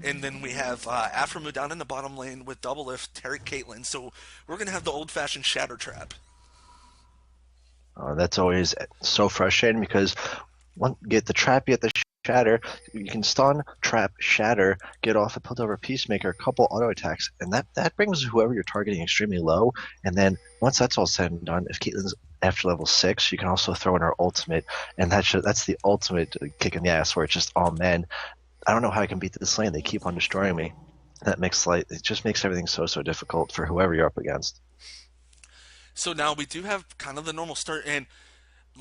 And then we have Aframu down in the bottom lane with double lift, Tarek Caitlyn. So we're going to have the old-fashioned shatter trap. That's always so frustrating because get the trap, you get the shatter, you can stun, trap, shatter, get off a Piltover Peacemaker, a couple auto attacks, and that brings whoever you're targeting extremely low. And then once that's all said and done, if Caitlyn's after level 6, you can also throw in her ultimate, and that's the ultimate kick in the ass where it's just, oh man, I don't know how I can beat this lane. They keep on destroying me. It just makes everything so difficult for whoever you're up against. So now we do have kind of the normal start, and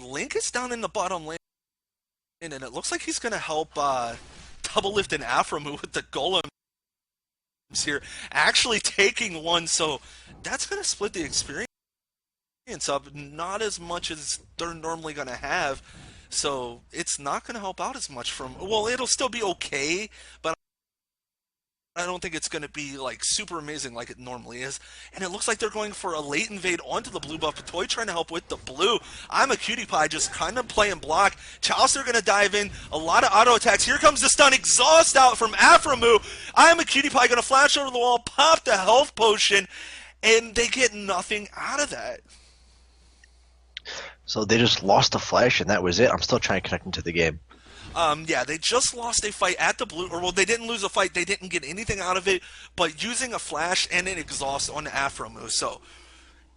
Link is down in the bottom lane, and it looks like he's going to help double lift and Aframu with the golems here, actually taking one. So that's going to split the experience up, not as much as they're normally going to have. So it's not going to help out as much from. Well, it'll still be okay, but I don't think it's going to be like super amazing like it normally is. And it looks like they're going for a late invade onto the blue buff. Toy trying to help with the blue. I'm a cutie pie just kind of playing block. Chalicer going to dive in. A lot of auto attacks. Here comes the stun. Exhaust out from Aframu. I'm a cutie pie going to flash over the wall, pop the health potion, and they get nothing out of that. So they just lost the flash, and that was it. I'm still trying to connect into the game. Yeah, they just lost a fight at the blue, or well, they didn't lose a fight, they didn't get anything out of it, but using a flash and an exhaust on Aframu, so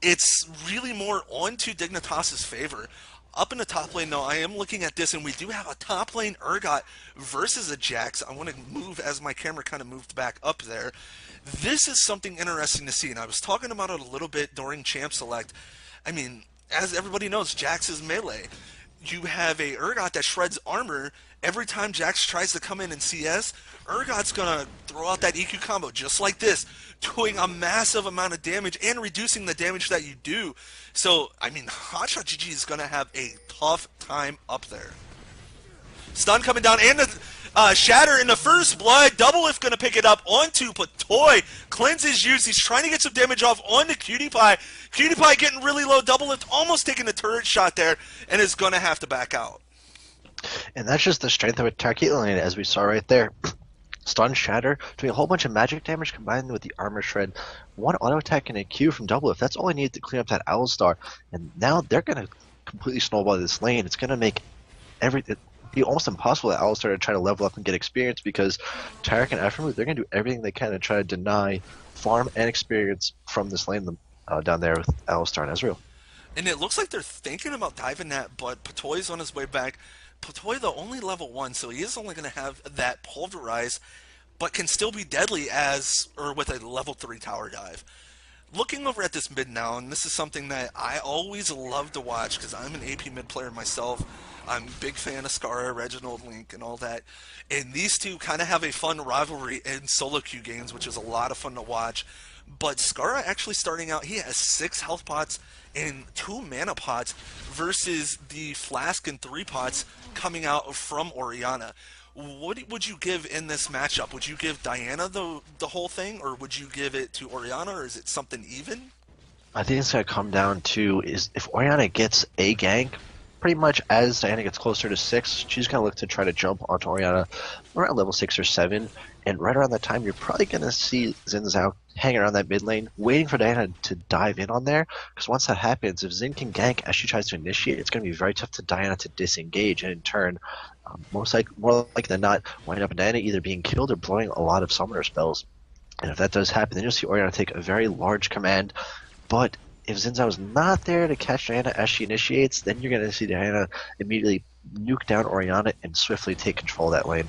it's really more on to Dignitas' favor. Up in the top lane, though, I am looking at this, and we do have a top lane Urgot versus a Jax. I want to move as my camera kind of moved back up there. This is something interesting to see, and I was talking about it a little bit during Champ Select. I mean, as everybody knows, Jax is melee. You have a Urgot that shreds armor. Every time Jax tries to come in and CS, Urgot's going to throw out that EQ combo just like this, doing a massive amount of damage and reducing the damage that you do. So, I mean, Hotshot GG is going to have a tough time up there. Stun coming down and the shatter in the first blood. Double lift going to pick it up onto Patoy. Cleanses used. He's trying to get some damage off onto Cutie Pie. Cutie Pie getting really low. Double lift almost taking the turret shot there and is going to have to back out. And that's just the strength of a Tarkit lane, as we saw right there. Stun, shatter, doing a whole bunch of magic damage combined with the armor shred. One auto attack and a Q from double lift. That's all I needed to clean up that Owlstar. And now they're going to completely snowball this lane. It's going to make it be almost impossible that Owlstar to try to level up and get experience because Tarek and Aframu, they're going to do everything they can to try to deny farm and experience from this lane down there with Owlstar and Ezreal. And it looks like they're thinking about diving that, but Patoy's on his way back. Patoy, though, only level 1, so he is only going to have that pulverize, but can still be deadly with a level 3 tower dive. Looking over at this mid now, and this is something that I always love to watch because I'm an AP mid player myself. I'm a big fan of Scarra, Reginald, Link, and all that. And these two kind of have a fun rivalry in solo queue games, which is a lot of fun to watch. But Scarra actually starting out, he has 6 health pots and 2 mana pots versus the flask and 3 pots coming out from Orianna. What would you give in this matchup? Would you give Diana the whole thing, or would you give it to Orianna, or is it something even? I think it's going to come down to is if Orianna gets a gank, pretty much as Diana gets closer to 6, she's going to look to try to jump onto Orianna around level 6 or 7. And right around that time, you're probably going to see Xin Zhao hanging around that mid lane, waiting for Diana to dive in on there. Because once that happens, if Xin can gank as she tries to initiate, it's going to be very tough to Diana to disengage. And in turn, more likely than not, wind up Diana either being killed or blowing a lot of summoner spells. And if that does happen, then you'll see Orianna take a very large command. But if Xin Zhao is not there to catch Diana as she initiates, then you're going to see Diana immediately nuke down Orianna and swiftly take control of that lane.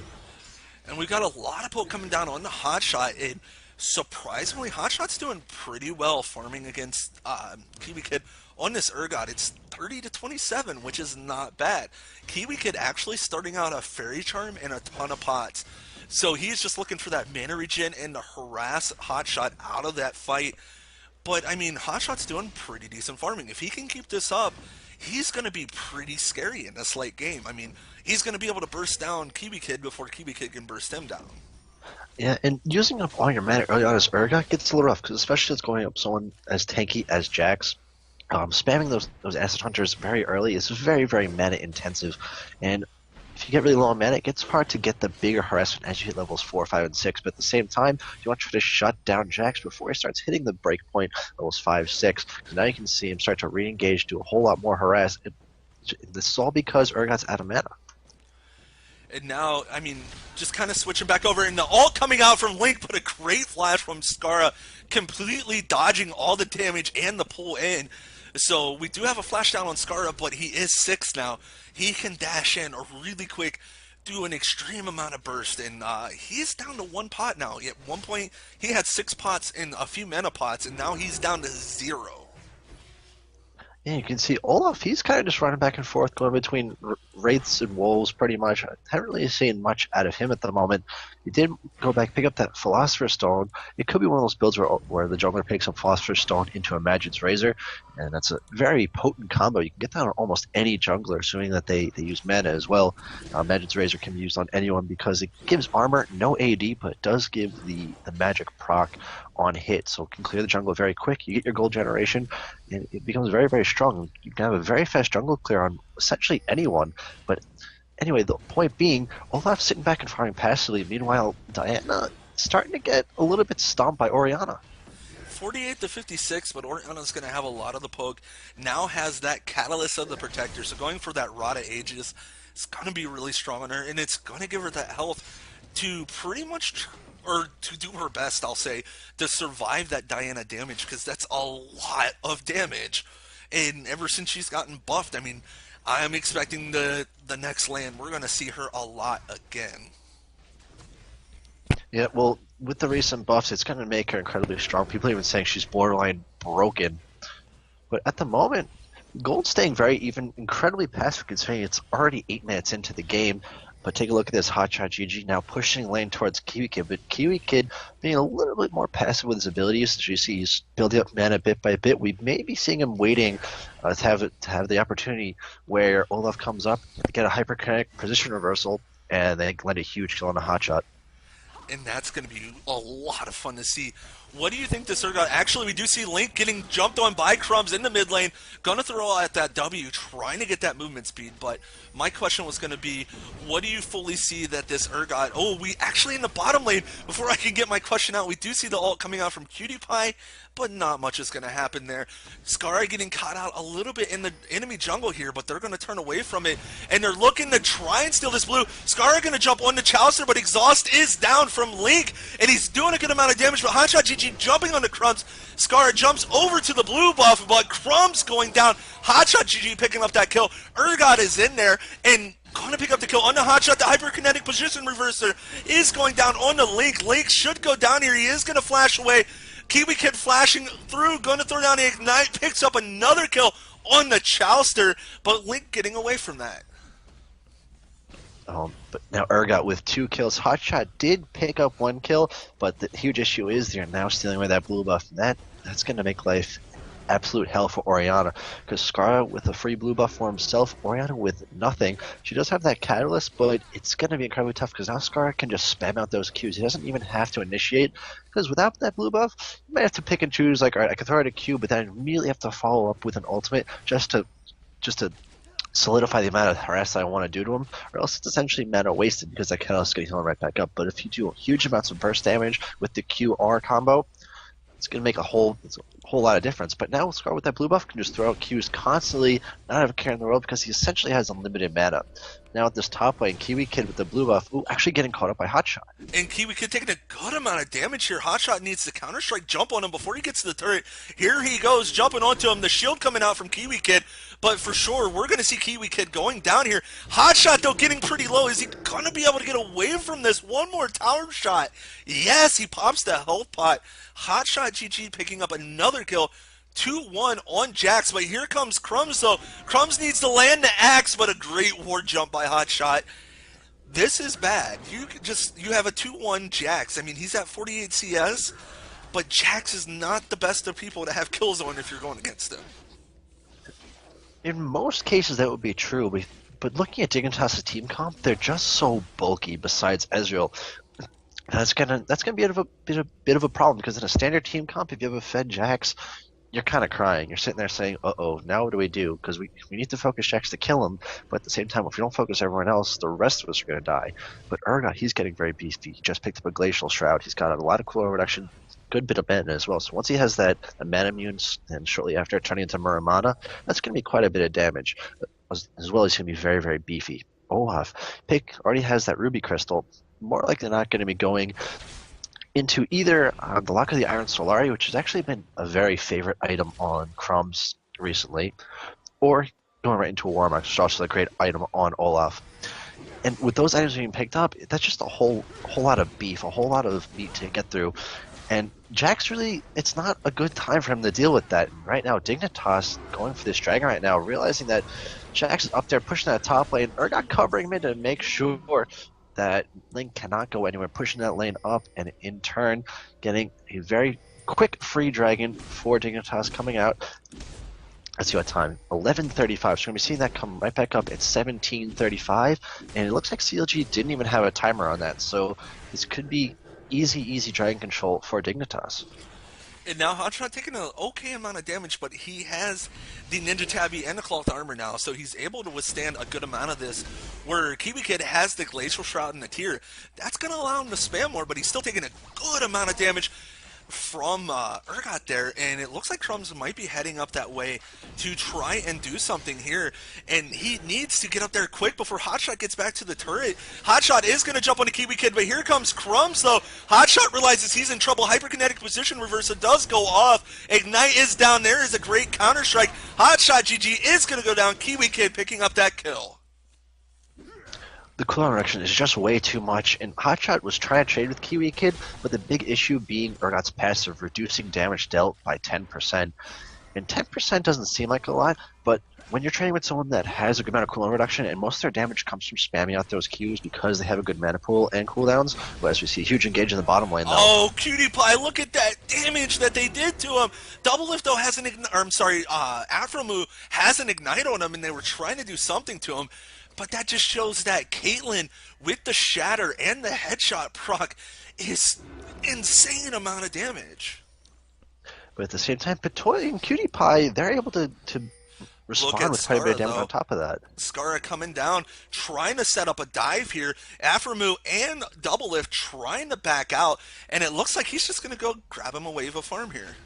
And we got a lot of poke coming down on the Hotshot, and surprisingly, Hotshot's doing pretty well farming against Kiwi Kid on this Urgot. It's 30-27, which is not bad. Kiwi Kid actually starting out a Fairy Charm and a ton of pots. So he's just looking for that mana regen and to harass Hotshot out of that fight. But, I mean, Hotshot's doing pretty decent farming. If he can keep this up, he's going to be pretty scary in this late game. I mean, he's going to be able to burst down Kiwi Kid before Kiwi Kid can burst him down. Yeah, and using up all your mana early on as Urgot gets a little rough, because especially as going up someone as tanky as Jax, spamming those acid hunters very early is very, very mana intensive. And if you get really low on mana, it gets hard to get the bigger harassment as you hit levels 4, 5, and 6. But at the same time, you want to try to shut down Jax before he starts hitting the breakpoint levels 5, 6. Because now you can see him start to re-engage, do a whole lot more harass. This is all because Urgot's out of mana. And now, I mean, just kind of switching back over, and the ult coming out from Link, but a great flash from Skara, completely dodging all the damage and the pull in. So we do have a flash down on Skara, but he is 6 now. He can dash in really quick, do an extreme amount of burst, and he is down to 1 pot now. At one point, he had 6 pots and a few mana pots, and now he's down to 0. Yeah, you can see Olaf, he's kind of just running back and forth, going between Wraiths and Wolves pretty much. I haven't really seen much out of him at the moment. He did go back, pick up that Philosopher's Stone. It could be one of those builds where the jungler picks up Philosopher's Stone into a Magic's Razor, and that's a very potent combo. You can get that on almost any jungler, assuming that they use mana as well. Magic's Razor can be used on anyone because it gives armor, no AD, but it does give the magic proc on hit, so it can clear the jungle very quick. You get your gold generation, and it becomes very, very strong. You can have a very fast jungle clear on essentially anyone. But anyway, the point being, Olaf's sitting back and farming passively. Meanwhile, Diana starting to get a little bit stomped by Orianna. 48 to 56, but Orianna's going to have a lot of the poke. Now has that Catalyst of the Protector, so going for that Rod of Ages is going to be really strong on her, and it's going to give her that health to pretty much, or to do her best, I'll say, to survive that Diana damage, because that's a lot of damage. And ever since she's gotten buffed, I mean, I'm expecting the next land, we're going to see her a lot again. Yeah, well, with the recent buffs, it's going to make her incredibly strong. People are even saying she's borderline broken. But at the moment, Gold's staying very even, incredibly passive considering it's already 8 minutes into the game. But take a look at this Hotshot GG now pushing lane towards Kiwi Kid. But Kiwi Kid being a little bit more passive with his abilities. As you see, he's building up mana bit by bit. We may be seeing him waiting to have the opportunity where Olaf comes up, get a hyperkinetic position reversal, and they land a huge kill on a Hotshot. And that's going to be a lot of fun to see. What do you think this Urgot? Actually, we do see Link getting jumped on by Crumbs in the mid lane. Going to throw at that W, trying to get that movement speed. But my question was going to be, what do you fully see that this Urgot... Oh, we actually in the bottom lane, before I can get my question out, we do see the ult coming out from Cutie Pie, but not much is going to happen there. Skara getting caught out a little bit in the enemy jungle here, but they're going to turn away from it, and they're looking to try and steal this blue. Skara going to jump on the Chalicer, but Exhaust is down from Link, and he's doing a good amount of damage, but Hotshot GG jumping on the Crumbs. Skara jumps over to the blue buff, but Crumbs going down. Hotshot GG picking up that kill. Urgot is in there, and going to pick up the kill on the Hotshot. The hyperkinetic position reverser is going down on the Link. Link should go down here. He is going to flash away. Kiwi Kid flashing through, going to throw down the Ignite, picks up another kill on the Chalister, but Link getting away from that. But now Urgot with 2 kills. Hotshot did pick up 1 kill, but the huge issue is they're now stealing away that blue buff, and that's going to make life absolute hell for Orianna, because Skara with a free blue buff for himself, Orianna with nothing. She does have that Catalyst, but it's going to be incredibly tough because now Skara can just spam out those Qs. He doesn't even have to initiate, because without that blue buff, you might have to pick and choose, like, alright, I can throw out a Q, but then I immediately have to follow up with an ultimate just to solidify the amount of harass that I want to do to him, or else it's essentially mana wasted because that Catalyst is going to heal him right back up. But if you do huge amounts of burst damage with the QR combo, it's going to make a whole lot of difference. But now Scar with that blue buff can just throw out Qs constantly, not have a care in the world, because he essentially has unlimited mana. Now at this top lane, Kiwi Kid with the blue buff, actually getting caught up by Hotshot. And Kiwi Kid taking a good amount of damage here. Hotshot needs to Counter-Strike jump on him before he gets to the turret. Here he goes, jumping onto him. The shield coming out from Kiwi Kid. But for sure, we're going to see Kiwi Kid going down here. Hotshot, though, getting pretty low. Is he going to be able to get away from this? One more tower shot. Yes, he pops the health pot. Hotshot GG picking up another kill. 2-1 on Jax, but here comes Crumbs, though. Crumbs needs to land the axe, but a great ward jump by Hotshot. This is bad. You have a 2-1 Jax. I mean, he's at 48 CS, but Jax is not the best of people to have kills on if you're going against him. In most cases, that would be true, but looking at Dignitas' team comp, they're just so bulky. Besides Ezreal, and that's gonna be a bit of a problem, because in a standard team comp, if you have a Fed Jax, you're kind of crying. You're sitting there saying, "Uh-oh, now what do we do?" Because we need to focus Jax to kill him, but at the same time, if we don't focus everyone else, the rest of us are going to die. But Urgot, he's getting very beefy. He just picked up a Glacial Shroud. He's got a lot of cooldown reduction, good bit of mana as well. So once he has that mana immune, and shortly after turning into Muramana, that's going to be quite a bit of damage. As well as he's going to be very, very beefy. Olaf, Pick already has that Ruby Crystal. More likely not going to be going into either the Lock of the Iron Solari, which has actually been a very favorite item on Crumbs recently, or going right into a Warmock, which is also a great item on Olaf. And with those items being picked up, that's just a whole lot of beef, a whole lot of meat to get through. And Jax really, it's not a good time for him to deal with that. And right now, Dignitas going for this dragon right now, realizing that Jax is up there pushing that top lane, Urgot covering mid to make sure that Link cannot go anywhere, pushing that lane up, and in turn, getting a very quick free dragon for Dignitas coming out. Let's see what time. 11:35. So we're going to be seeing that come right back up at 17:35, and it looks like CLG didn't even have a timer on that. So this could be easy dragon control for Dignitas. And now Hotshot taking an okay amount of damage, but he has the Ninja Tabby and the Cloth Armor now, so he's able to withstand a good amount of this. Where Kiwi Kid has the Glacial Shroud and the Tear, that's going to allow him to spam more, but he's still taking a good amount of damage from Urgot there, and it looks like Crumbs might be heading up that way to try and do something here, and he needs to get up there quick before Hotshot gets back to the turret. Hotshot is going to jump on the Kiwi Kid, but here comes Crumbs though. Hotshot realizes he's in trouble. Hyperkinetic position reversal does go off. Ignite is down there, is a great counter strike. Hotshot GG is going to go down. Kiwi Kid picking up that kill. The cooldown reduction is just way too much, and Hotshot was trying to trade with Kiwi Kid, but the big issue being Urgot's passive, reducing damage dealt by 10%. And 10% doesn't seem like a lot, but when you're trading with someone that has a good amount of cooldown reduction, and most of their damage comes from spamming out those Qs because they have a good mana pool and cooldowns, well, as we see, huge engage in the bottom lane, though. Oh, Cutie Pie, look at that damage that they did to him. Double Lift, though, has an ignite, I'm sorry, Afromu has an ignite on him, and they were trying to do something to him. But that just shows that Caitlyn, with the Shatter and the Headshot proc, is insane amount of damage. But at the same time, Patoy and Cutie Pie, they're able to respond with quite a bit of damage on top of that. Skara coming down, trying to set up a dive here. Afromu and Double Lift trying to back out, and it looks like he's just going to go grab him a wave of farm here.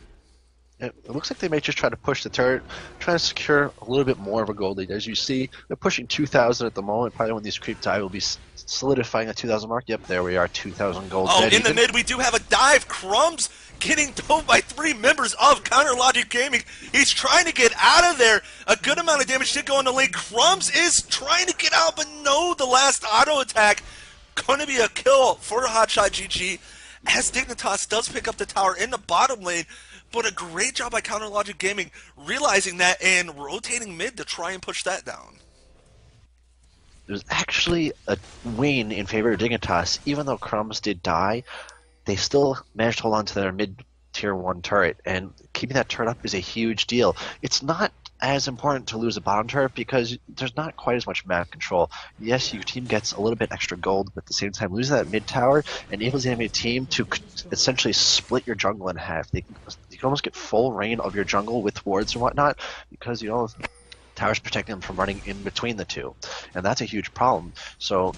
It looks like they may just try to push the turret, trying to secure a little bit more of a gold lead. As you see, they're pushing 2,000 at the moment. Probably when these creep die will be solidifying the 2,000 mark. Yep, there we are, 2,000 gold. Oh, in the mid, we do have a dive. Crumbs getting dove by 3 members of Counter Logic Gaming. He's trying to get out of there. A good amount of damage did go in the lane. Crumbs is trying to get out, but no, the last auto attack. Going to be a kill for Hotshot GG, as Dignitas does pick up the tower in the bottom lane. But a great job by Counter Logic Gaming realizing that and rotating mid to try and push that down. There's actually a win in favor of Dignitas. Even though Crumbs did die, they still managed to hold on to their mid-tier 1 turret, and keeping that turret up is a huge deal. It's not as important to lose a bottom turret because there's not quite as much map control. Yes, your team gets a little bit extra gold, but at the same time, losing that mid tower enables the enemy team to essentially split your jungle in half. You can almost get full reign of your jungle with wards and whatnot because you know towers protecting them from running in between the two, and that's a huge problem. So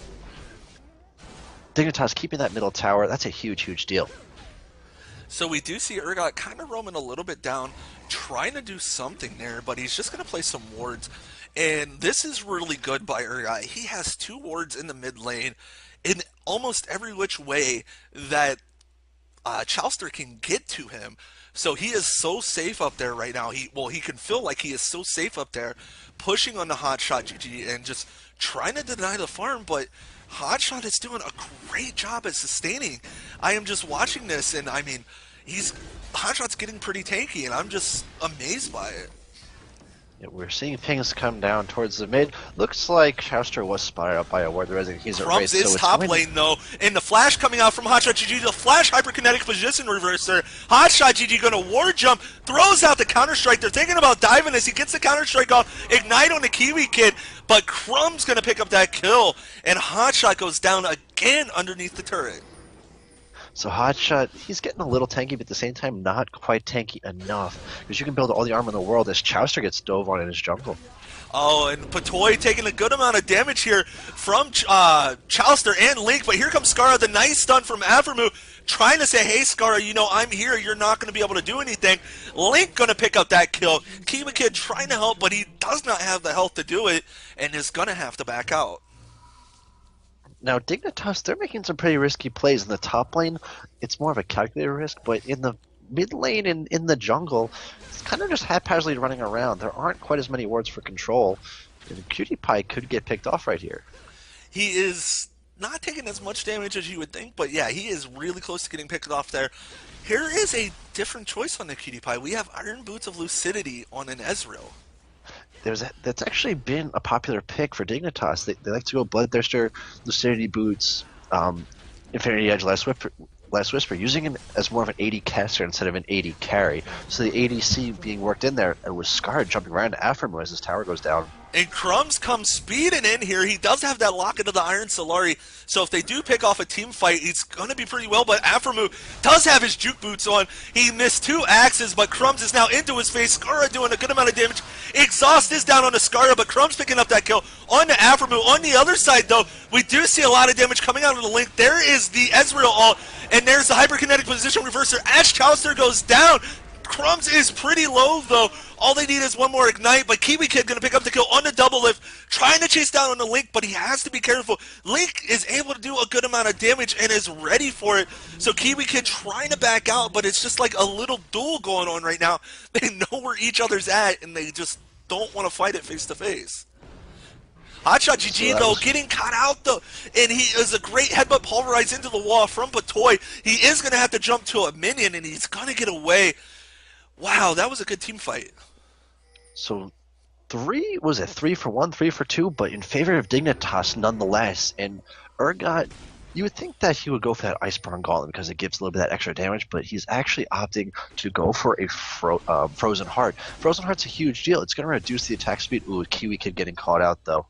Dignitas keeping that middle tower, that's a huge deal. So we do see Urgot kind of roaming a little bit down, trying to do something there, but he's just going to play some wards. And this is really good by Urgot. He has 2 wards in the mid lane in almost every which way that Chowster can get to him. So he is so safe up there right now. He can feel like he is so safe up there, pushing on the Hotshot GG and just trying to deny the farm, but Hotshot is doing a great job at sustaining. I am just watching this, and I mean, Hotshot's getting pretty tanky, and I'm just amazed by it. Yeah, we're seeing things come down towards the mid. Looks like Chowster was spotted up by a ward. He's at Crumbs is top lane though, and the flash coming out from Hotshot GG, the flash hyperkinetic position reverser. Hotshot GG going to ward jump, throws out the counter strike. They're thinking about diving as he gets the counter strike off. Ignite on the Kiwi Kid, but Crumbs going to pick up that kill, and Hotshot goes down again underneath the turret. So Hotshot, he's getting a little tanky, but at the same time, not quite tanky enough. Because you can build all the armor in the world as Chowster gets dove on in his jungle. Oh, and Patoy taking a good amount of damage here from Chalister and Link, but here comes Skara, the nice stun from Aphromoo, trying to say, hey, Skara, you know, I'm here, you're not going to be able to do anything. Link going to pick up that kill. Kiba Kid trying to help, but he does not have the health to do it, and is going to have to back out. Now, Dignitas, they're making some pretty risky plays. In the top lane, it's more of a calculated risk, but in the mid lane and in the jungle, it's kind of just haphazardly running around. There aren't quite as many wards for control, and Cutie Pie could get picked off right here. He is not taking as much damage as you would think, but yeah, he is really close to getting picked off there. Here is a different choice on the Cutie Pie. We have Iron Boots of Lucidity on an Ezreal. That's actually been a popular pick for Dignitas. They like to go Bloodthirster, Lucidity Boots, Infinity Edge, Last Whisper, using him as more of an AD caster instead of an AD carry. So the ADC being worked in there, and with Scar jumping around after him as his tower goes down. And Crumbs comes speeding in here. He does have that lock into the Iron Solari, so if they do pick off a team fight, it's going to be pretty well. But Aphromoo does have his juke boots on. He missed 2 axes, but Crumbs is now into his face. Skara doing a good amount of damage. Exhaust is down on the Skara, but Crumbs picking up that kill on the Aphromoo. On the other side, though, we do see a lot of damage coming out of the Link. There is the Ezreal ult, and there's the hyperkinetic position reverser as Chalister goes down. Crumbs is pretty low, though. All they need is one more ignite, but Kiwi Kid going to pick up the kill on the double lift, trying to chase down on the Link, but he has to be careful. Link is able to do a good amount of damage and is ready for it, so Kiwi Kid trying to back out, but it's just like a little duel going on right now. They know where each other's at, and they just don't want to fight it face-to-face. Hotshot GG, though, getting caught out, though, and he is a great headbutt pulverize into the wall from Patoy. He is going to have to jump to a minion, and he's going to get away. Wow, that was a good team fight. So 3 for 1, 3 for 2, but in favor of Dignitas nonetheless. And Urgot, you would think that he would go for that Iceborne Gauntlet because it gives a little bit of that extra damage, but he's actually opting to go for a Frozen Heart. Frozen Heart's a huge deal. It's going to reduce the attack speed. Ooh, Kiwi Kid getting caught out though.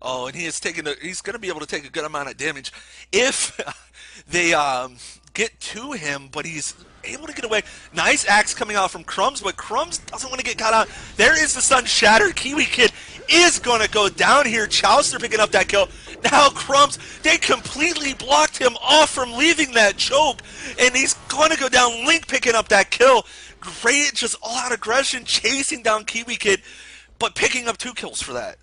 Oh, and he's going to be able to take a good amount of damage if they get to him, but he's able to get away. Nice axe coming out from Crumbs, but Crumbs doesn't want to get caught out. There is the Sun Shatter. Kiwi Kid is going to go down here. Chalister picking up that kill. Now Crumbs, they completely blocked him off from leaving that choke, and he's going to go down. Link picking up that kill. Great, just all-out aggression, chasing down Kiwi Kid, but picking up 2 kills for that.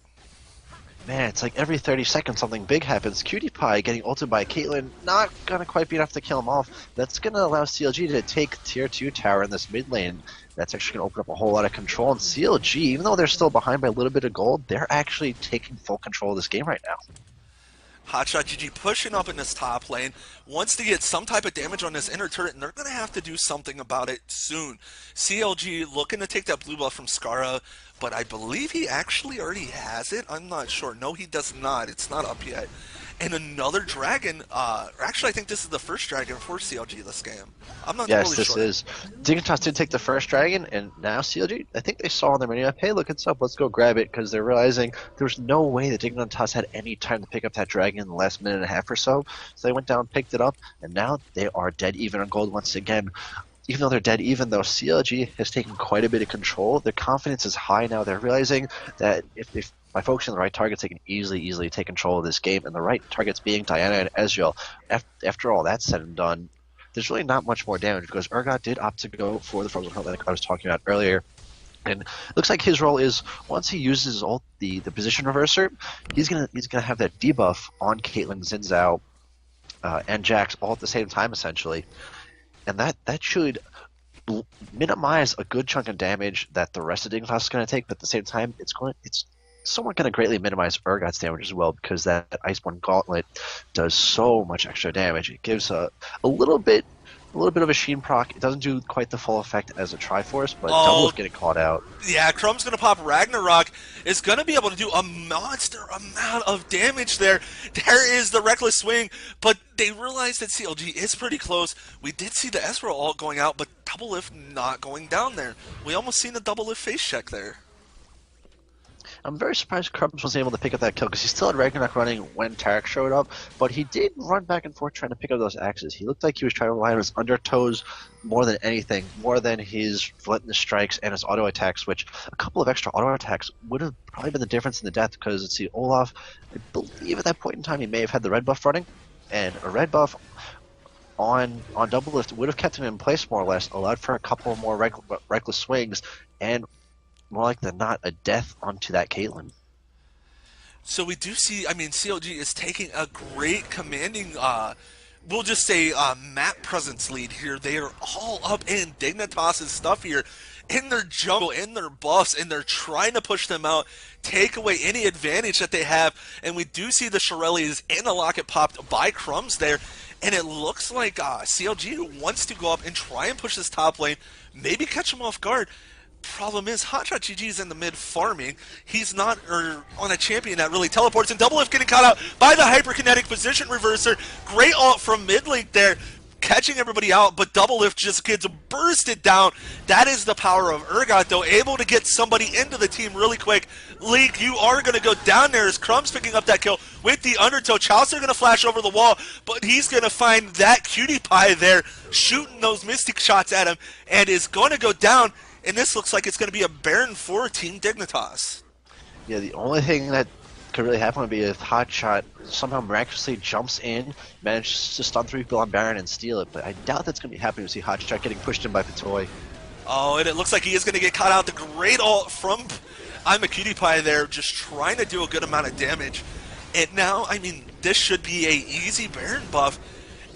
Man, it's like every 30 seconds something big happens. Cutie Pie getting ulted by Caitlyn, not gonna quite be enough to kill him off. That's gonna allow CLG to take tier 2 tower in this mid lane. That's actually gonna open up a whole lot of control. And CLG, even though they're still behind by a little bit of gold, they're actually taking full control of this game right now. Hotshot GG pushing up in this top lane, wants to get some type of damage on this inner turret, and they're going to have to do something about it soon. CLG looking to take that blue buff from Skara, but I believe he actually already has it. I'm not sure. No, he does not. It's not up yet. And another dragon. Actually, I think this is the first dragon for CLG this game. I'm not yes, really sure. Yes, this is. Dignitas did take the first dragon, and now CLG, I think they saw on their menu, hey, look, it's up, let's go grab it, because they're realizing there's no way that Dignitas had any time to pick up that dragon in the last minute and a half or so. So they went down, picked it up, and now they are dead even on gold once again. Even though they're dead even, though, CLG has taken quite a bit of control. Their confidence is high now. They're realizing that if by focusing on the right targets, they can easily take control of this game. And the right targets being Diana and Ezreal. After all that's said and done, there's really not much more damage because Urgot did opt to go for the Frozen Heart like I was talking about earlier. And it looks like his role is once he uses his ult, the position reverser, he's gonna have that debuff on Caitlyn, Xin Zhao, and Jax all at the same time essentially. And that should minimize a good chunk of damage that the rest of Dignitas is going to take, but at the same time, it's somewhat going to greatly minimize Urgot's damage as well because that Iceborne Gauntlet does so much extra damage. It gives a little bit of a Sheen proc. It doesn't do quite the full effect as a Triforce, but Double is getting caught out. Yeah, Crumb's going to pop Ragnarok. Is going to be able to do a monster amount of damage there. There is the Reckless Swing, but they realize that CLG is pretty close. We did see the Ezreal ult going out, but Double Lift not going down there. We almost seen the Double Lift face check there. I'm very surprised Crumbs was able to pick up that kill because he still had Ragnarok running when Tarek showed up, but he did run back and forth trying to pick up those axes. He looked like he was trying to rely on his undertows more than anything, more than his relentless strikes and his auto attacks, which a couple of extra auto attacks would have probably been the difference in the death because it's the Olaf. I believe at that point in time he may have had the red buff running, and a red buff on double lift would have kept him in place more or less, allowed for a couple more reckless swings, and more like than not a death onto that Caitlyn. So we do see, I mean, CLG is taking a great commanding, we'll just say, map presence lead here. They are all up in Dignitas' stuff here, in their jungle, in their buffs, and they're trying to push them out, take away any advantage that they have. And we do see the Shirelles and the Locket popped by Crumbs there. And it looks like CLG wants to go up and try and push this top lane, maybe catch him off guard. Problem is, Hotshot GG is in the mid farming. He's not on a champion that really teleports, and Double Lift getting caught out by the hyperkinetic position reverser. Great ult from mid link there, catching everybody out, but Double Lift just gets bursted down. That is the power of Urgot, though, able to get somebody into the team really quick. Leak, you are going to go down there as Crumbs picking up that kill with the undertow. Chalicer going to flash over the wall, but he's going to find that cutie pie there, shooting those mystic shots at him, and is going to go down. And this looks like it's going to be a Baron for Team Dignitas. Yeah, the only thing that could really happen would be if Hotshot somehow miraculously jumps in, manages to stun 3 people on Baron and steal it, but I doubt that's going to be happening to see Hotshot getting pushed in by Patoy. Oh, and it looks like he is going to get caught out. The great ult from I'm a Cutie Pie there, just trying to do a good amount of damage. And now, I mean, this should be a easy Baron buff.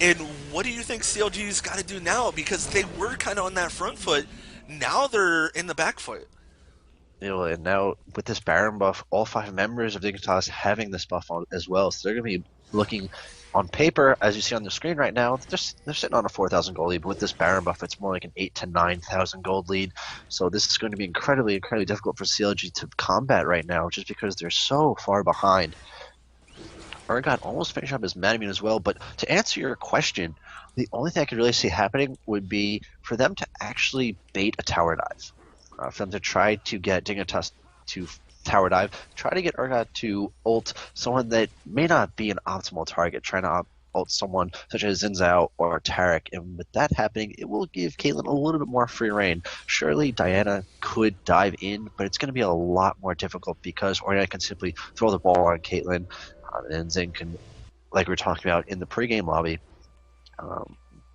And what do you think CLG's got to do now? Because they were kind of on that front foot. Now they're in the back foot. You know, and now with this Baron buff, all 5 members of Dignitas having this buff on as well, so they're going to be looking on paper, as you see on the screen right now, they're sitting on a 4,000 gold lead, but with this Baron buff, it's more like an 8,000 to 9,000 gold lead. So this is going to be incredibly, incredibly difficult for CLG to combat right now, just because they're so far behind. Urgot almost finished up his Manamune as well, but to answer your question, the only thing I could really see happening would be for them to actually bait a tower dive. For them to try to get Dignitas to tower dive, try to get Urgot to ult someone that may not be an optimal target, trying to ult someone such as Xin or Tarek, and with that happening, it will give Caitlyn a little bit more free reign. Surely Diana could dive in, but it's going to be a lot more difficult because Oriana can simply throw the ball on Caitlyn, and Xin can, like we were talking about in the pregame lobby,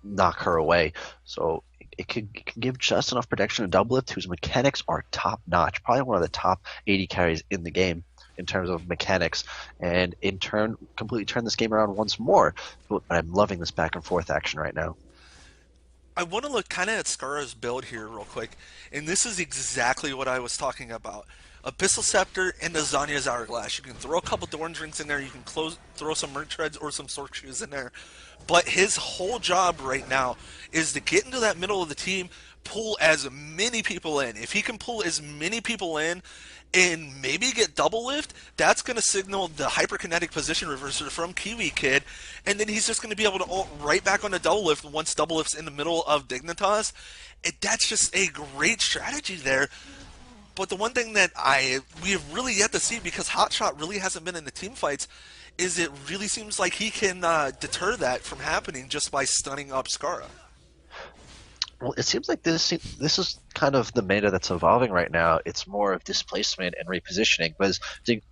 knock her away. So it can give just enough protection to Double Lift, whose mechanics are top notch, probably one of the top 80 carries in the game in terms of mechanics, and in turn completely turn this game around once more. But I'm loving this back and forth action right now. I want to look kind of at Skara's build here real quick, and this is exactly what I was talking about. Abyssal Scepter and the Zanya's Hourglass. You can throw a couple Dorn Drinks in there, you can throw some Merc Treads or some Sork Shoes in there. But his whole job right now is to get into that middle of the team, pull as many people in. If he can pull as many people in and maybe get Double Lift, that's going to signal the hyperkinetic position reverser from Kiwi Kid, and then he's just going to be able to ult right back on the Double Lift once Double Lift's in the middle of Dignitas. That's just a great strategy there. But the one thing that we have really yet to see, because Hotshot really hasn't been in the team fights, is it really seems like he can deter that from happening just by stunning up Skara. Well, it seems like this is kind of the meta that's evolving right now. It's more of displacement and repositioning. Because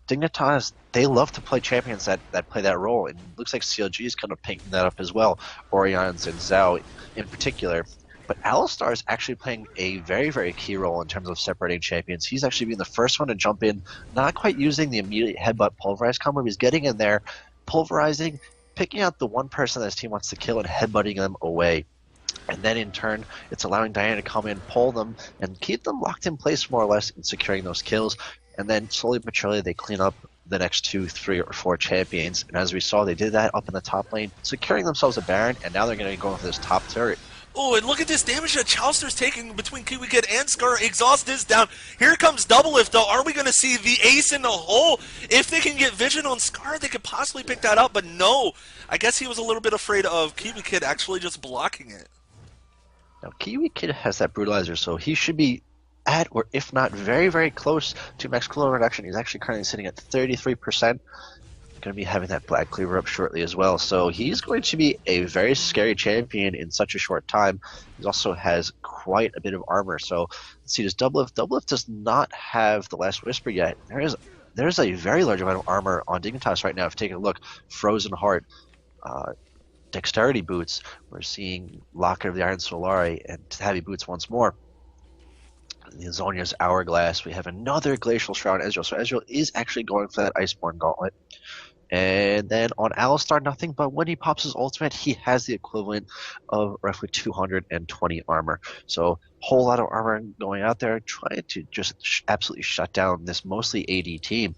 Dignitas, they love to play champions that play that role, and it looks like CLG is kind of picking that up as well. Orions and Zhao in particular. But Alistar is actually playing a very, very key role in terms of separating champions. He's actually being the first one to jump in, not quite using the immediate headbutt pulverize combo. He's getting in there, pulverizing, picking out the one person that his team wants to kill and headbutting them away. And then in turn, it's allowing Diana to come in, pull them, and keep them locked in place more or less in securing those kills. And then slowly but surely they clean up the next 2, 3, or 4 champions. And as we saw, they did that up in the top lane, securing themselves a Baron, and now they're going to be going for this top turret. Oh, and look at this damage that Chalicer's taking between Kiwi Kid and Skara. Exhaust is down. Here comes Double Lift, though. Are we going to see the ace in the hole? If they can get vision on Skara, they could possibly pick that up, but no. I guess he was a little bit afraid of Kiwi Kid actually just blocking it. Now, Kiwi Kid has that brutalizer, so he should be at, or if not very, very close to max cooldown reduction. He's actually currently sitting at 33%. Going to be having that Black Cleaver up shortly as well. So he's going to be a very scary champion in such a short time. He also has quite a bit of armor. So let's see, does Double Lift? Double Lift does not have the Last Whisper yet. There's a very large amount of armor on Dignitas right now. If you take a look, Frozen Heart, Dexterity Boots. We're seeing Locket of the Iron Solari and Heavy Boots once more. The Zonia's Hourglass. We have another Glacial Shroud Ezreal. So Ezreal is actually going for that Iceborne Gauntlet. And then on Alistar, nothing, but when he pops his ultimate, he has the equivalent of roughly 220 armor. So whole lot of armor going out there, trying to just absolutely shut down this mostly AD team.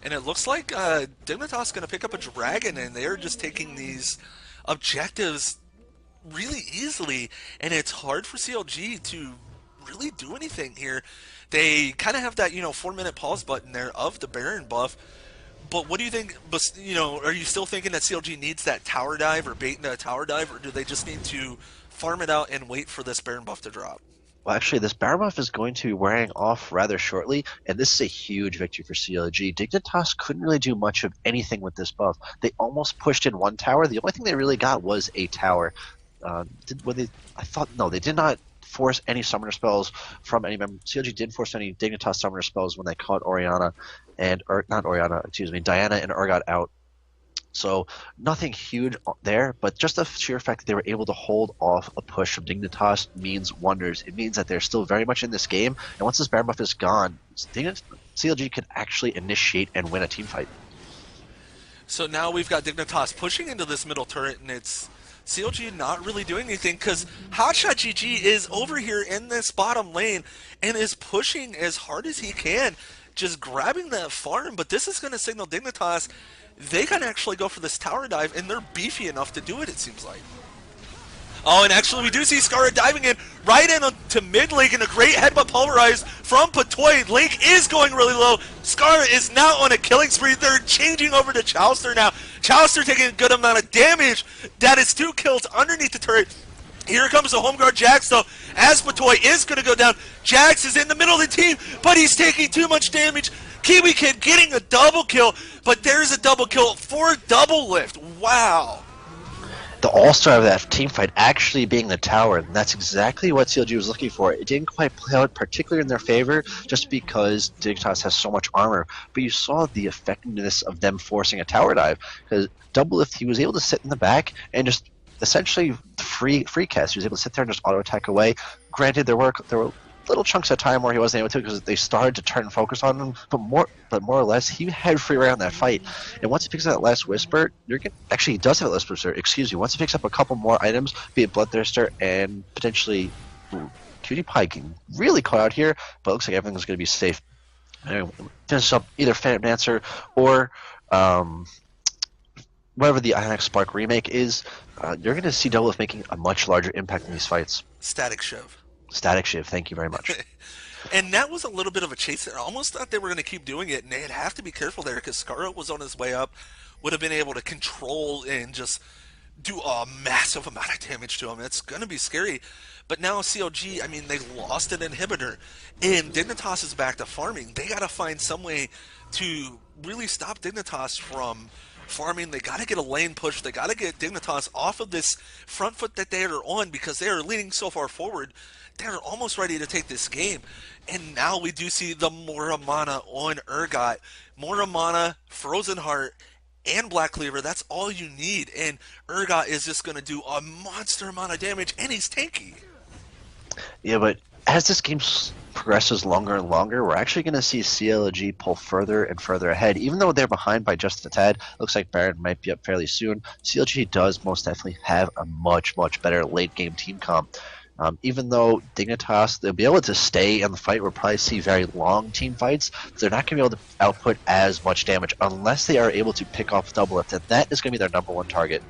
And it looks like Dignitas is going to pick up a dragon, and they're just taking these objectives really easily, and it's hard for CLG to really do anything here. They kind of have that 4-minute pause button there of the Baron buff. But what do you think? Are you still thinking that CLG needs that tower dive or bait into a tower dive, or do they just need to farm it out and wait for this Baron buff to drop? Well, actually, this Baron buff is going to be wearing off rather shortly, and this is a huge victory for CLG. Dignitas couldn't really do much of anything with this buff. They almost pushed in one tower. The only thing they really got was a tower. They did not force any summoner spells from any member. CLG didn't force any Dignitas summoner spells when they caught Diana and Urgot out. So nothing huge there, but just the sheer fact that they were able to hold off a push from Dignitas means wonders. It means that they're still very much in this game, and once this Baron buff is gone, CLG could actually initiate and win a team fight. So now we've got Dignitas pushing into this middle turret, and it's CLG not really doing anything because Hotshot GG is over here in this bottom lane and is pushing as hard as he can, just grabbing that farm. But this is going to signal Dignitas they can actually go for this tower dive, and they're beefy enough to do it, it seems like. Oh, and actually we do see Skara diving in right into mid lane, and a great headbutt pulverized from Patoy. Link is going really low. Skara is now on a killing spree. They're changing over to Chowster now. Chowster taking a good amount of damage. That is 2 kills underneath the turret. Here comes the home guard Jax, though, as Patoy is going to go down. Jax is in the middle of the team, but he's taking too much damage. Kiwi Kid getting a double kill, but there's a double kill for Double Lift. Wow. The all-star of that team fight actually being the tower, and that's exactly what CLG was looking for. It didn't quite play out particularly in their favor just because Dignitas has so much armor, but you saw the effectiveness of them forcing a tower dive, because Double Lift, he was able to sit in the back and just essentially free cast. He was able to sit there and just auto-attack away. Granted, there were little chunks of time where he wasn't able to because they started to turn focus on him, but more or less he had free reign on that fight. And once he picks up that last whisper, he does have a last whisper, excuse me. Once he picks up a couple more items, be it Bloodthirster and potentially Cutie Pie can really caught out here, but it looks like everything's going to be safe. Finish up either Phantom Dancer or whatever the Ionic Spark remake is. You're going to see Double Lift making a much larger impact in these fights. Static Shiv. Static Shiv, thank you very much. And that was a little bit of a chase there. I almost thought they were going to keep doing it, and they'd have to be careful there because Skara was on his way up, would have been able to control and just do a massive amount of damage to him. It's going to be scary. But now CLG, I mean, they lost an inhibitor, and Dignitas is back to farming. They got to find some way to really stop Dignitas from farming. They got to get a lane push. They got to get Dignitas off of this front foot that they are on because they are leaning so far forward. They're almost ready to take this game. And now we do see the Mora Mana on Urgot. Mora Mana, Frozen Heart, and Black Cleaver. That's all you need. And Urgot is just going to do a monster amount of damage, and he's tanky. Yeah, but as this game progresses longer and longer, we're actually going to see CLG pull further and further ahead. Even though they're behind by just a tad, looks like Baron might be up fairly soon. CLG does most definitely have a much, much better late-game team comp. Even though Dignitas, they'll be able to stay in the fight. We'll probably see very long team fights. They're not going to be able to output as much damage unless they are able to pick off Double Lift, and that is going to be their number one target.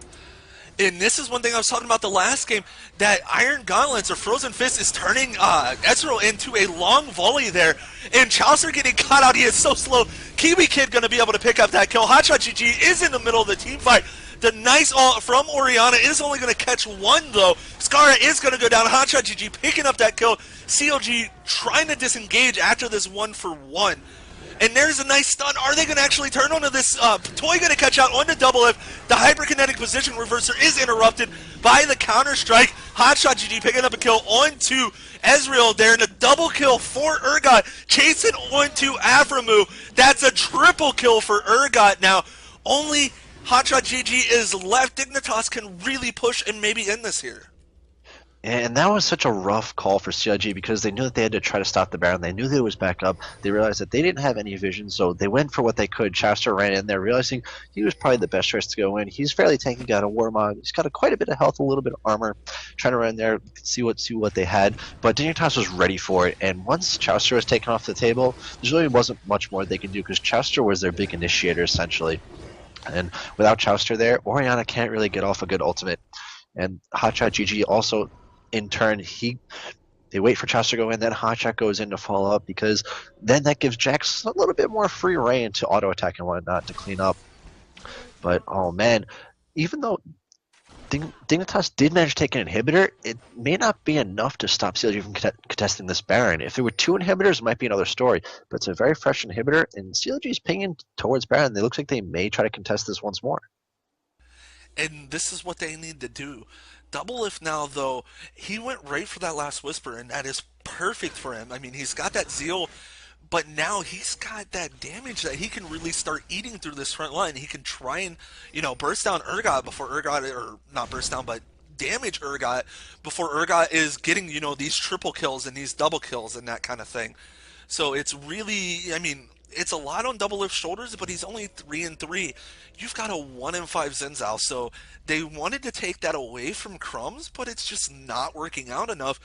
And this is one thing I was talking about the last game, that Iron Gauntlets or Frozen Fist is turning Ezreal into a long volley there. And Chaucer getting caught out. He is so slow. Kiwi Kid going to be able to pick up that kill. Hotshot GG is in the middle of the team fight. The nice ult from Orianna is only going to catch one, though. Skara is going to go down. Hotshot GG picking up that kill. CLG trying to disengage after this 1-for-1. And there's a nice stun. Are they going to actually turn onto this? Toy going to catch out onto Double F. The hyperkinetic position reverser is interrupted by the counter-strike. Hotshot GG picking up a kill onto Ezreal there. And a double kill for Urgot. Chasing onto Aphromoo. That's a triple kill for Urgot now. Only Hotshot GG is left. Dignitas can really push and maybe end this here. And that was such a rough call for CLG because they knew that they had to try to stop the Baron. They knew that it was back up. They realized that they didn't have any vision, so they went for what they could. Chaucer ran in there, realizing he was probably the best choice to go in. He's fairly tanky, got a Warmog. He's got quite a bit of health, a little bit of armor. Trying to run in there, see what they had. But Dignitas was ready for it, and once Chaucer was taken off the table, there really wasn't much more they could do because Chaucer was their big initiator, essentially. And without Chaucer there, Orianna can't really get off a good ultimate. And Hotshot GG also, in turn, they wait for Chaucer to go in, then Hotshot goes in to follow up because then that gives Jax a little bit more free reign to auto attack and whatnot to clean up. But oh man, even though Dignitas did manage to take an inhibitor, it may not be enough to stop CLG from contesting this Baron. If there were two inhibitors, it might be another story. But it's a very fresh inhibitor, and CLG's pinging towards Baron. It looks like they may try to contest this once more. And this is what they need to do. Doublelift now, though, he went right for that last Whisper, and that is perfect for him. I mean, he's got that zeal, but now he's got that damage that he can really start eating through this front line. He can try and, burst down Urgot before Urgot, or not burst down, but damage Urgot before Urgot is getting, these triple kills and these double kills and that kind of thing. So it's really, it's a lot on Doublelift's shoulders, but he's only 3-3. You've got a 1-5 Zinzao, so they wanted to take that away from Crumbs, but it's just not working out enough.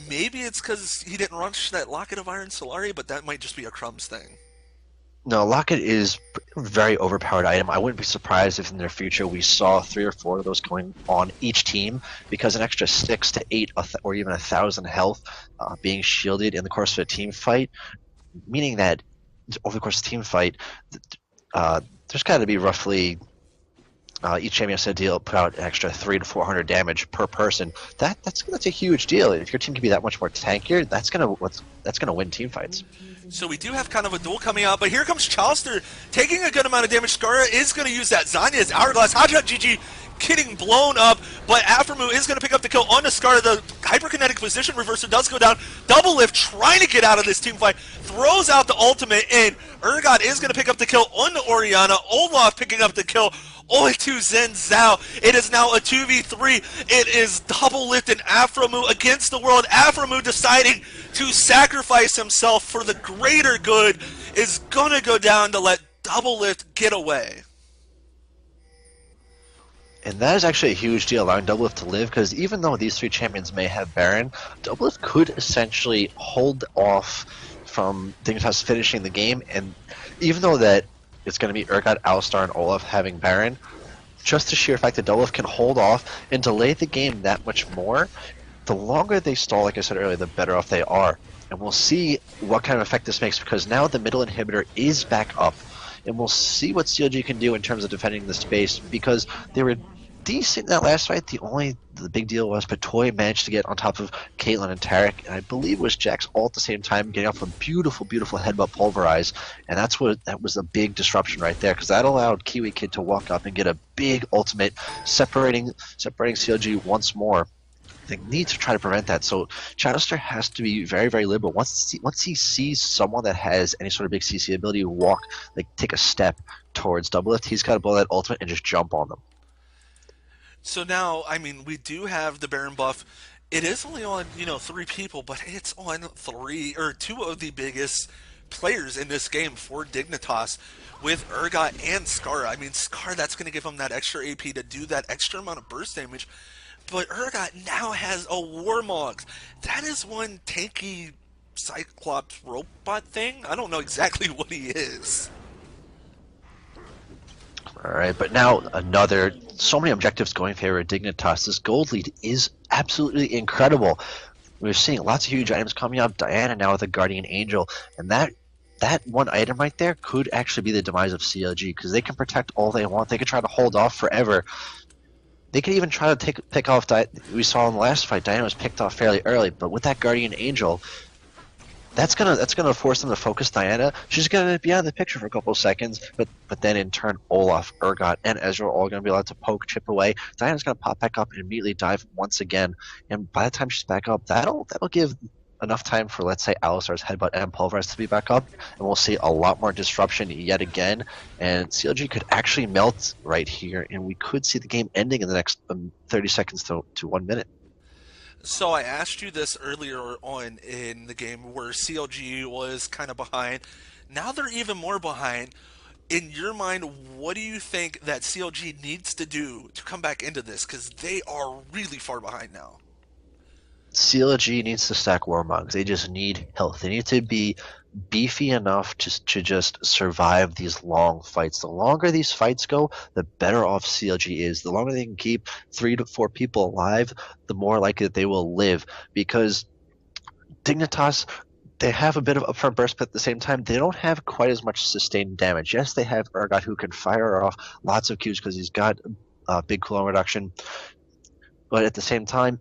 Maybe it's because he didn't rush that Locket of Iron Solari, but that might just be a Crumbs thing. No, Locket is a very overpowered item. I wouldn't be surprised if in the future we saw 3 or 4 of those going on each team, because an extra 6 to 8 or even 1,000 health being shielded in the course of a team fight, meaning that over the course of the team fight, there's got to be roughly each champion has to put out an extra 300 to 400 damage per person. That's a huge deal. If your team can be that much more tankier, that's gonna win team fights. So we do have kind of a duel coming out, but here comes Chaucer taking a good amount of damage. Skara is going to use that Zanya's Hourglass. Hotshot GG getting blown up, but Aphromoo is going to pick up the kill on the Skara. The hyperkinetic position reverser does go down. Doublelift trying to get out of this team fight, throws out the ultimate, and Urgot is going to pick up the kill on the Orianna. Olaf picking up the kill onto Zinzao. It is now a 2v3. It is Doublelift and Aphromoo against the world. Aphromoo deciding to sacrifice himself for the greater good is going to go down to let Doublelift get away. And that is actually a huge deal, allowing Doublelift to live, because even though these 3 champions may have Baron, Doublelift could essentially hold off from Dignitas finishing the game, and even though that it's going to be Urgot, Alistar, and Olaf having Baron, just the sheer fact that Doublelift can hold off and delay the game that much more, the longer they stall, like I said earlier, the better off they are. And we'll see what kind of effect this makes, because now the middle inhibitor is back up, and we'll see what CLG can do in terms of defending the space, because they were decent in that last fight. The big deal was Patoy managed to get on top of Caitlyn and Tarek, and I believe it was Jax all at the same time, getting off a beautiful headbutt Pulverize, and that was a big disruption right there, because that allowed Kiwi Kid to walk up and get a big ultimate, separating CLG once more. They need to try to prevent that, so Chaucer has to be very, very liberal. Once he sees someone that has any sort of big CC ability take a step towards Doublelift, he's got to blow that ultimate and just jump on them. So now, we do have the Baron buff. It is only on, 3 people, but it's on 2 of the biggest players in this game for Dignitas with Urgot and Skara. Skara, that's going to give him that extra AP to do that extra amount of burst damage. But Urgot now has a Warmog. That is one tanky Cyclops robot thing. I don't know exactly what he is. All right, but now so many objectives going in favor of Dignitas. This gold lead is absolutely incredible. We're seeing lots of huge items coming up. Diana now with a Guardian Angel, and that one item right there could actually be the demise of CLG because they can protect all they want. They could try to hold off forever. They could even try to pick off. We saw in the last fight, Diana was picked off fairly early, but with that Guardian Angel, that's gonna force them to focus Diana. She's gonna be out of the picture for a couple of seconds, but then in turn Olaf, Urgot, and Ezreal are all gonna be allowed to poke, chip away. Diana's gonna pop back up and immediately dive once again. And by the time she's back up, that'll give enough time for, let's say, Alistar's Headbutt and Pulverize to be back up, and we'll see a lot more disruption yet again. And CLG could actually melt right here, and we could see the game ending in the next 30 seconds to 1 minute. So I asked you this earlier on in the game where CLG was kind of behind. Now they're even more behind. In your mind, what do you think that CLG needs to do to come back into this? Because they are really far behind now. CLG needs to stack Warmogs. They just need health. They need to be beefy enough to just survive these long fights. The longer these fights go, the better off CLG is. The longer they can keep 3 to 4 people alive, the more likely that they will live. Because Dignitas, they have a bit of upfront burst, but at the same time, they don't have quite as much sustained damage. Yes, they have Urgot who can fire off lots of Qs because he's got big cooldown reduction. But at the same time,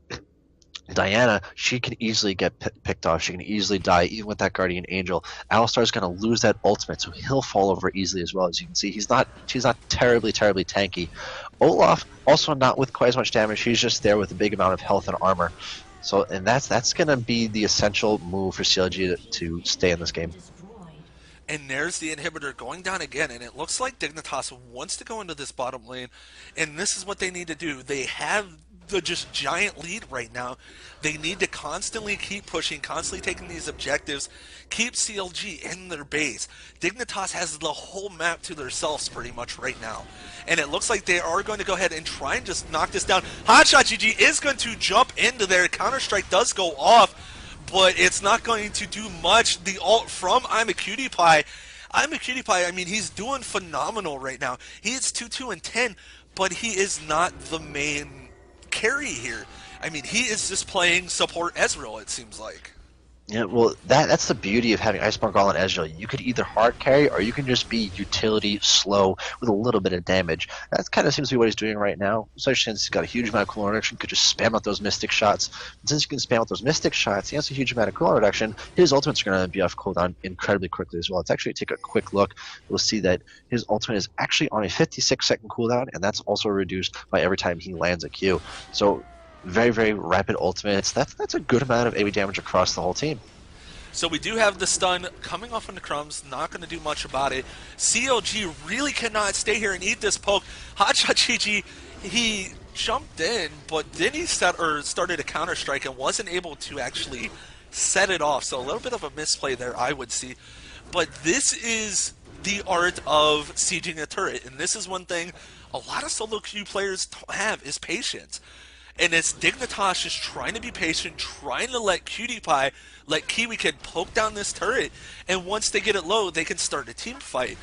Diana, she can easily get picked off. She can easily die, even with that Guardian Angel. Alistar's going to lose that ultimate, so he'll fall over easily as well. As you can see, she's not terribly tanky. Olaf, also not with quite as much damage. He's just there with a big amount of health and armor. So, and that's going to be the essential move for CLG to stay in this game. And there's the inhibitor going down again, and it looks like Dignitas wants to go into this bottom lane, and this is what they need to do. They have the just giant lead right now. They need to constantly keep pushing, constantly taking these objectives, keep CLG in their base. Dignitas has the whole map to themselves pretty much right now. And it looks like they are going to go ahead and try and just knock this down. Hotshot GG is going to jump into there. Counter-Strike does go off, but it's not going to do much. The ult from I'm a Cutie Pie. I'm a Cutie Pie, I mean, he's doing phenomenal right now. He is 2-2 and 10, but he is not the main carry here. I mean, he is just playing support Ezreal, it seems like. Yeah, well, that's the beauty of having Iceborne Golem and Ezreal. You could either hard carry, or you can just be utility slow with a little bit of damage. That kind of seems to be what he's doing right now, especially since he's got a huge amount of cooldown reduction. Could just spam out those Mystic shots. And since you can spam out those Mystic shots, he has a huge amount of cooldown reduction. His ultimates are going to be off cooldown incredibly quickly as well. Let's actually take a quick look. We'll see that his ultimate is actually on a 56-second cooldown, and that's also reduced by every time he lands a Q. So very, very rapid ultimates. That's a good amount of AoE damage across the whole team. So we do have the stun coming off on the Crumbs, not going to do much about it. CLG really cannot stay here and eat this poke. Hotshot GG, he jumped in, but then he started a Counter-Strike and wasn't able to actually set it off. So a little bit of a misplay there, I would see. But this is the art of sieging a turret, and this is one thing a lot of solo queue players don't have, is patience. And it's Dignitas just trying to be patient, trying to let Cutie Pie, let Kiwi Kid poke down this turret, and once they get it low, they can start a team fight.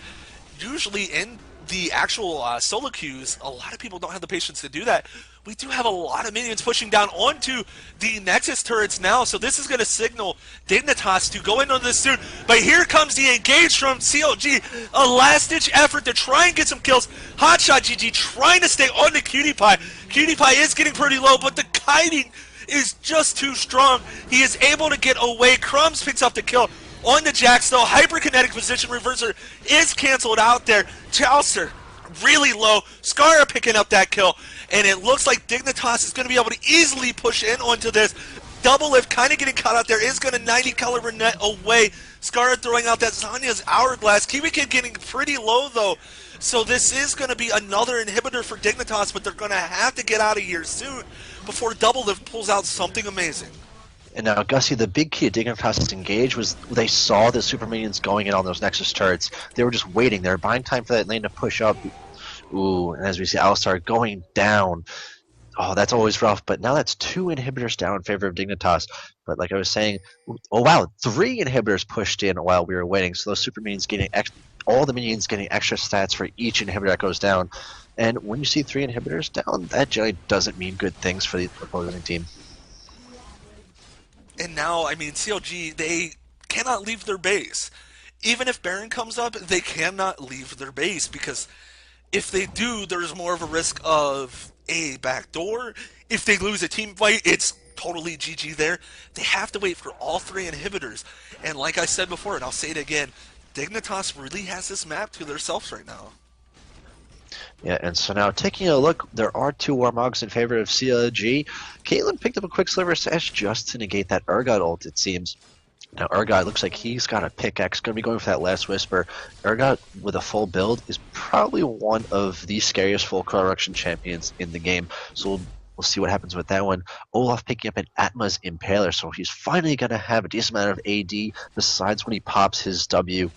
Usually in the actual solo queues, a lot of people don't have the patience to do that. We do have a lot of minions pushing down onto the Nexus turrets now, so this is going to signal Dignitas to go in on this soon. But here comes the engage from CLG, a last-ditch effort to try and get some kills. Hotshot GG trying to stay on the Cutie Pie. Cutie Pie is getting pretty low, but the kiting is just too strong. He is able to get away. Crumbs picks up the kill on the Jax, though. Hyperkinetic position reverser is canceled out there. Chaucer really low. Skara picking up that kill. And it looks like Dignitas is going to be able to easily push in onto this. Double lift kind of getting caught out there. Is going to 90 caliber net away. Skara throwing out that Zanya's Hourglass. Kiwi Kid getting pretty low, though. So this is going to be another inhibitor for Dignitas, but they're going to have to get out of here soon before Double Lift pulls out something amazing. And now, Gussie, the big key to Dignitas' engage was they saw the super minions going in on those Nexus turrets. They were just waiting. They were buying time for that lane to push up. Ooh, and as we see Alistar going down. Oh, that's always rough. But now that's 2 inhibitors down in favor of Dignitas. But like I was saying, oh wow, 3 inhibitors pushed in while we were waiting. So those super minions getting all the minions getting extra stats for each inhibitor that goes down. And when you see 3 inhibitors down, that generally doesn't mean good things for the opposing team. And now, I mean, CLG, they cannot leave their base. Even if Baron comes up, they cannot leave their base because if they do, there's more of a risk of a backdoor. If they lose a team fight, it's totally GG there. They have to wait for all 3 inhibitors. And like I said before, and I'll say it again, Dignitas really has this map to themselves right now. Yeah, and so now taking a look, there are 2 Warmogs in favor of CLG. Caitlyn picked up a quick Sliver Sash just to negate that Urgot ult, it seems. Now, Urgot looks like he's got a pickaxe, going to be going for that last Whisper. Urgot, with a full build, is probably one of the scariest full corruption champions in the game. So we'll see what happens with that one. Olaf picking up an Atma's Impaler, so he's finally going to have a decent amount of AD, besides when he pops his W,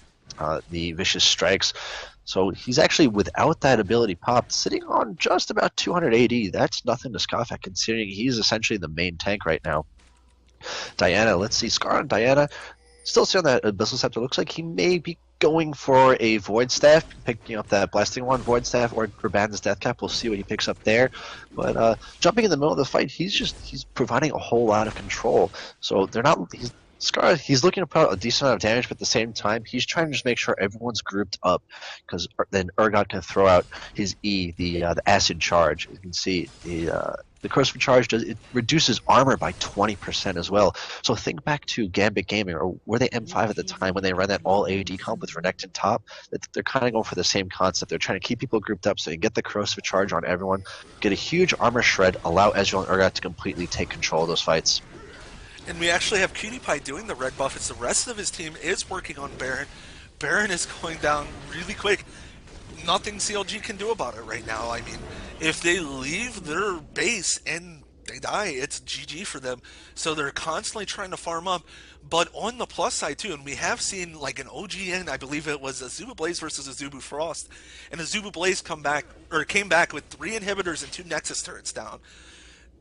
the Vicious Strikes. So he's actually, without that ability popped, sitting on just about 200 AD. That's nothing to scoff at, considering he's essentially the main tank right now. Diana, let's see. Scar on Diana. Still see on that Abyssal Scepter. Looks like he may be going for a Void Staff, picking up that Blasting one, Void Staff, or Raban's Death Cap. We'll see what he picks up there. But jumping in the middle of the fight, he's providing a whole lot of control. So they're not. He's looking to put out a decent amount of damage, but at the same time, he's trying to just make sure everyone's grouped up, because then Urgot can throw out his E, the Acid Charge. You can see the Corrosive Charge reduces armor by 20% as well. So think back to Gambit Gaming, or were they M5 at the time when they ran that all AD comp with Renekton top? They're kind of going for the same concept. They're trying to keep people grouped up so you can get the Corrosive Charge on everyone, get a huge armor shred, allow Ezreal and Urgot to completely take control of those fights. And we actually have Cutie Pie doing the red buff as the rest of his team is working on Baron. Baron is going down really quick. Nothing CLG can do about it right now. I mean, if they leave their base and they die, it's GG for them. So they're constantly trying to farm up. But on the plus side too, and we have seen like an OGN, I believe it was a Zubu Blaze versus a Zubu Frost, and a Zubu Blaze came back with 3 inhibitors and 2 Nexus turrets down.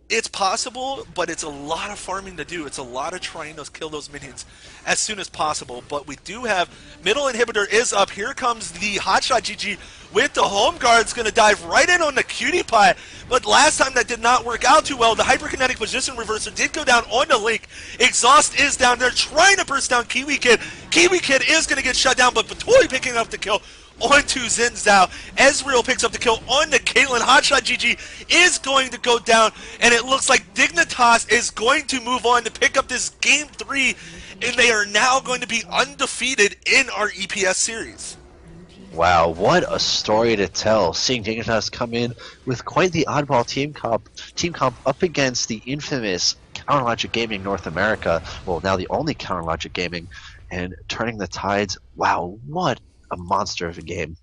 It's possible, but it's a lot of farming to do. It's a lot of trying to kill those minions as soon as possible. But we do have middle inhibitor is up. Here comes the hotshot GG with the home guard's going to dive right in on the Cutie Pie. But last time that did not work out too well. The hyperkinetic position reverser did go down on the Link. Exhaust is down. They're trying to burst down Kiwi Kid. Kiwi Kid is going to get shut down, but Batoi picking up the kill onto Xin Zhao. Ezreal picks up the kill on the Caitlyn. Hotshot GG is going to go down, and it looks like Dignitas is going to move on to pick up this Game 3, and they are now going to be undefeated in our EPS series. Wow, what a story to tell. Seeing Dignitas come in with quite the oddball team comp up against the infamous Counterlogic Gaming North America, well, now the only Counterlogic Gaming, and turning the tides. Wow, what a monster of a game.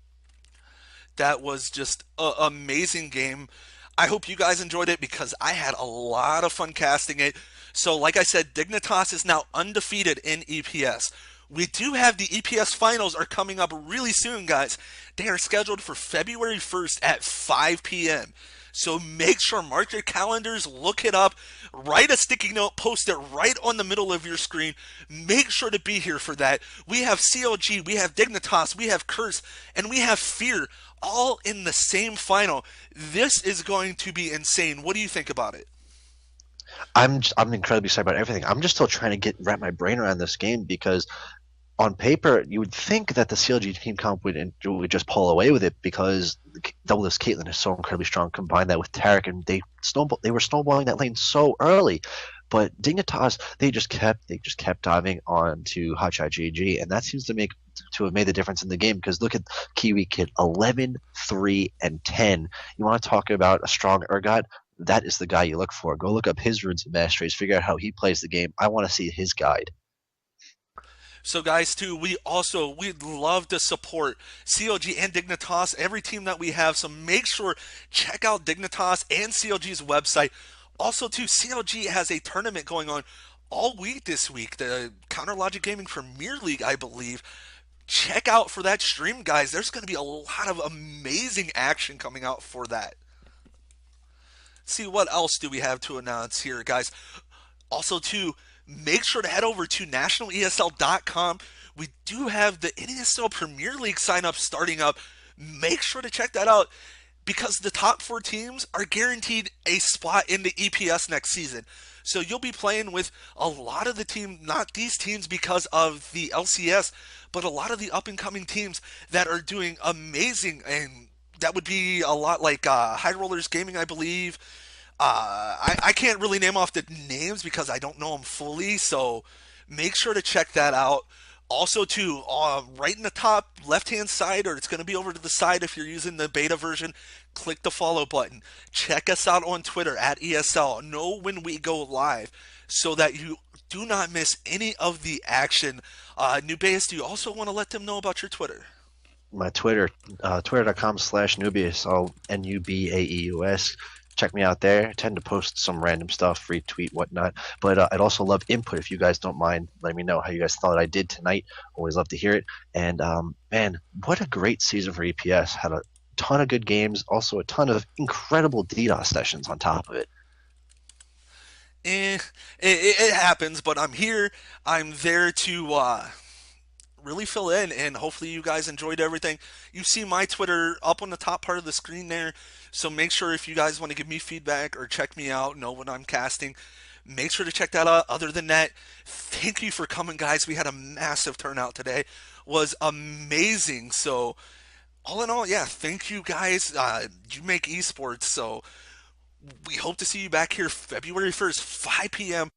That was just an amazing game. I hope you guys enjoyed it because I had a lot of fun casting it. So like I said, Dignitas is now undefeated in EPS. We do have the EPS finals are coming up really soon, guys. They are scheduled for February 1st at 5 p.m. So make sure, mark your calendars, look it up, write a sticky note, post it right on the middle of your screen. Make sure to be here for that. We have CLG, we have Dignitas, we have Curse, and we have Fear, all in the same final. This is going to be insane. What do you think about it? I'm incredibly excited about everything. I'm just still trying to wrap my brain around this game, because on paper, you would think that the CLG team comp would just pull away with it, because Double's Caitlyn is so incredibly strong. Combine that with Tarek, and they were snowballing that lane so early. But Dignitas, they just kept diving on to Hotshot GG, and that seems to have made the difference in the game. Because look at Kiwi Kid, 11, 3, and 10. You want to talk about a strong Urgot? That is the guy you look for. Go look up his runes and masteries, figure out how he plays the game. I want to see his guide. So guys too, we'd love to support CLG and Dignitas, every team that we have. So make sure check out Dignitas and CLG's website. Also too, CLG has a tournament going on all week this week, the Counterlogic Gaming Premier League, I believe. Check out for that stream, guys. There's going to be a lot of amazing action coming out for that. See what else do we have to announce here, guys. Also too, make sure to head over to nationalesl.com. We do have the NESL Premier League sign up starting up. Make sure to check that out because the top four teams are guaranteed a spot in the EPS next season. So you'll be playing with a lot of the team, not these teams because of the LCS, but a lot of the up and coming teams that are doing amazing. And that would be a lot like High Rollers Gaming, I believe. I can't really name off the names because I don't know them fully. So make sure to check that out. Also, too, right in the top left-hand side, or it's going to be over to the side if you're using the beta version, click the follow button. Check us out on Twitter at ESL. Know when we go live so that you do not miss any of the action. Nubeus, do you also want to let them know about your Twitter? My Twitter, twitter.com/Nubius, all Nubaeus. Check me out there. I tend to post some random stuff, retweet, whatnot. But I'd also love input if you guys don't mind. Let me know how you guys thought I did tonight. Always love to hear it. And man, what a great season for EPS. Had a ton of good games, also a ton of incredible DDoS sessions on top of it. Eh, it happens, but I'm here. I'm there to really fill in, and hopefully you guys enjoyed everything. You see my Twitter up on the top part of the screen there, so make sure if you guys want to give me feedback or check me out, know when I'm casting, make sure to check that out. Other than that, thank you for coming, guys. We had a massive turnout today. Was amazing. So all in all, yeah, thank you guys. You make esports, so we hope to see you back here February 1st, 5 p.m.